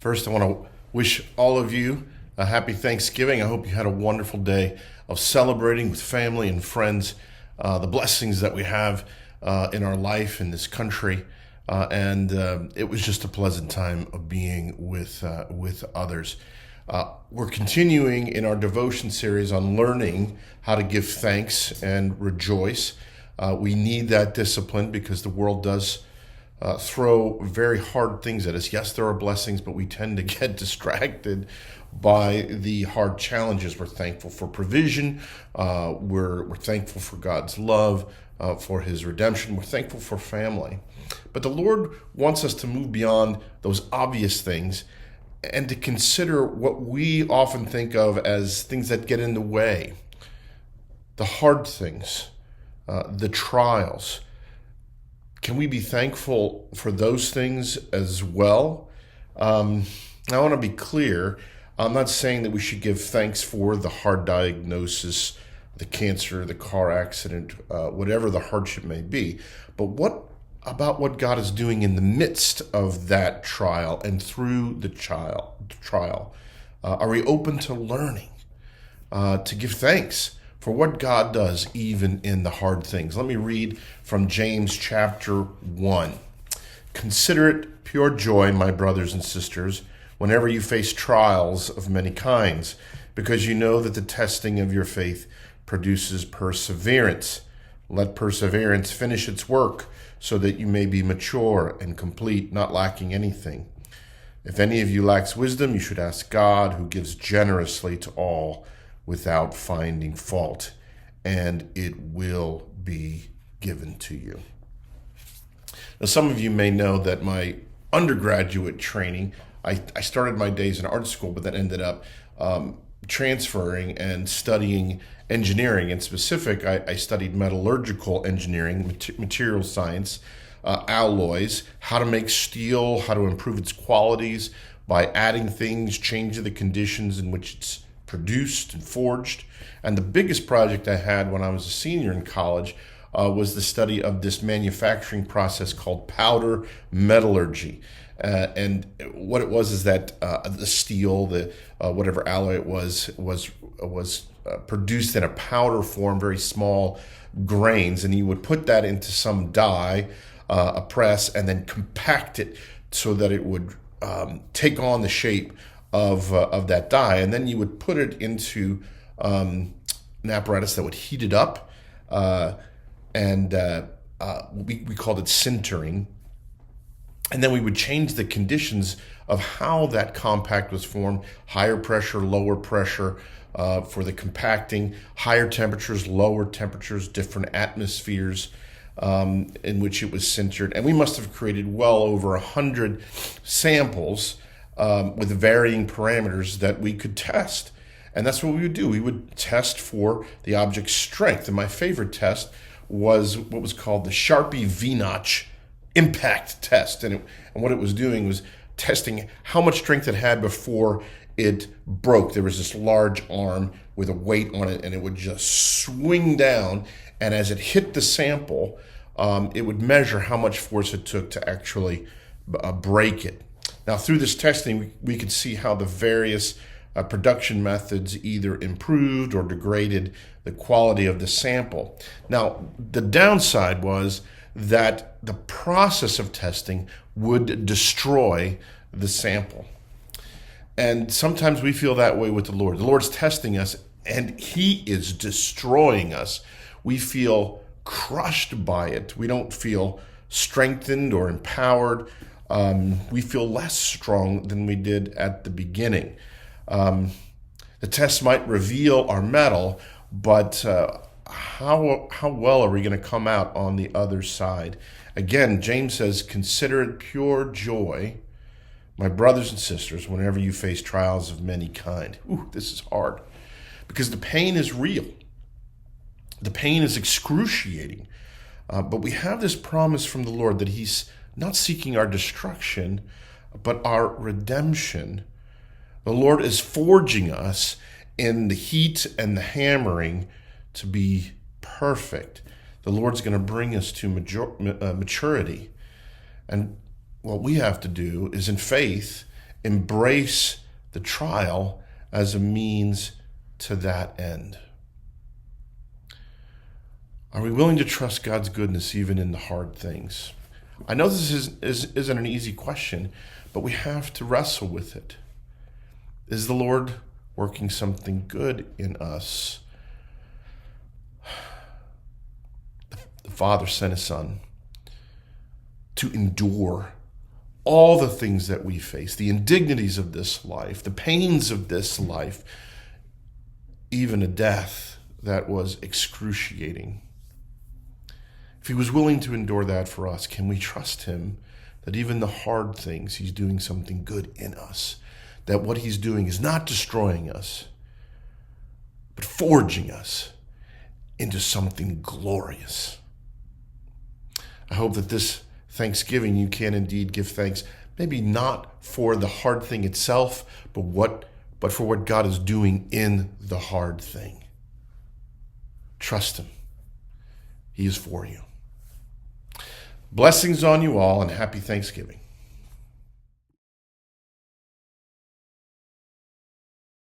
First, I want to wish all of you a happy Thanksgiving. I hope you had a wonderful day of celebrating with family and friends the blessings that we have in our life in this country. And it was just a pleasant time of being with others. We're continuing in our devotion series on learning how to give thanks and rejoice. We need that discipline because the world does throw very hard things at us. Yes, there are blessings, but we tend to get distracted by the hard challenges. We're thankful for provision. We're thankful for God's love, for His redemption. We're thankful for family. But the Lord wants us to move beyond those obvious things and to consider what we often think of as things that get in the way, the hard things, the trials. Can we be thankful for those things as well? I want to be clear. I'm not saying that we should give thanks for the hard diagnosis, the cancer, the car accident, whatever the hardship may be. But what about what God is doing in the midst of that trial and through the trial? Are we open to learning, to give thanks for what God does even in the hard things? Let me read from James chapter 1. Consider it pure joy, my brothers and sisters, whenever you face trials of many kinds, because you know that the testing of your faith produces perseverance. Let perseverance finish its work, so that you may be mature and complete, not lacking anything. If any of you lacks wisdom, you should ask God, who gives generously to all without finding fault, and it will be given to you. Now, some of you may know that my undergraduate training, I started my days in art school, but then ended up transferring and studying engineering. In specific, I studied metallurgical engineering, material science, alloys, how to make steel, how to improve its qualities by adding things, changing the conditions in which it's produced and forged. And the biggest project I had when I was a senior in college was the study of this manufacturing process called powder metallurgy. And what it was is that the steel, the whatever alloy it was produced in a powder form, very small grains, and you would put that into some die, a press, and then compact it so that it would take on the shape of that die, and then you would put it into an apparatus that would heat it up, and we called it sintering. And then we would change the conditions of how that compact was formed: higher pressure, lower pressure for the compacting, higher temperatures, lower temperatures, different atmospheres in which it was sintered. And we must have created well over 100 samples with varying parameters that we could test. And that's what we would do. We would test for the object's strength. And my favorite test was what was called the Sharpie V-notch impact test. And what it was doing was testing how much strength it had before it broke. There was this large arm with a weight on it, and it would just swing down. And as it hit the sample, it would measure how much force it took to actually break it. Now, through this testing, we could see how the various production methods either improved or degraded the quality of the sample. Now, the downside was that the process of testing would destroy the sample. And sometimes we feel that way with the Lord. The Lord's testing us, and He is destroying us. We feel crushed by it. We don't feel strengthened or empowered. We feel less strong than we did at the beginning. The test might reveal our mettle, but how well are we going to come out on the other side? Again, James says, consider it pure joy, my brothers and sisters, whenever you face trials of many kind. Ooh, this is hard because the pain is real. The pain is excruciating. But we have this promise from the Lord that He's not seeking our destruction, but our redemption. The Lord is forging us in the heat and the hammering to be perfect. The Lord's going to bring us to maturity. And what we have to do is in faith embrace the trial as a means to that end? Are we willing to trust God's goodness even in the hard things? I know this isn't an easy question, but we have to wrestle with it. Is the Lord working something good in us? The Father sent His Son to endure all the things that we face, the indignities of this life, the pains of this life, even a death that was excruciating. If He was willing to endure that for us, can we trust Him that even the hard things, He's doing something good in us? That what He's doing is not destroying us, but forging us into something glorious. I hope that this Thanksgiving you can indeed give thanks, maybe not for the hard thing itself, but for what God is doing in the hard thing. Trust Him. He is for you. Blessings on you all, and happy Thanksgiving.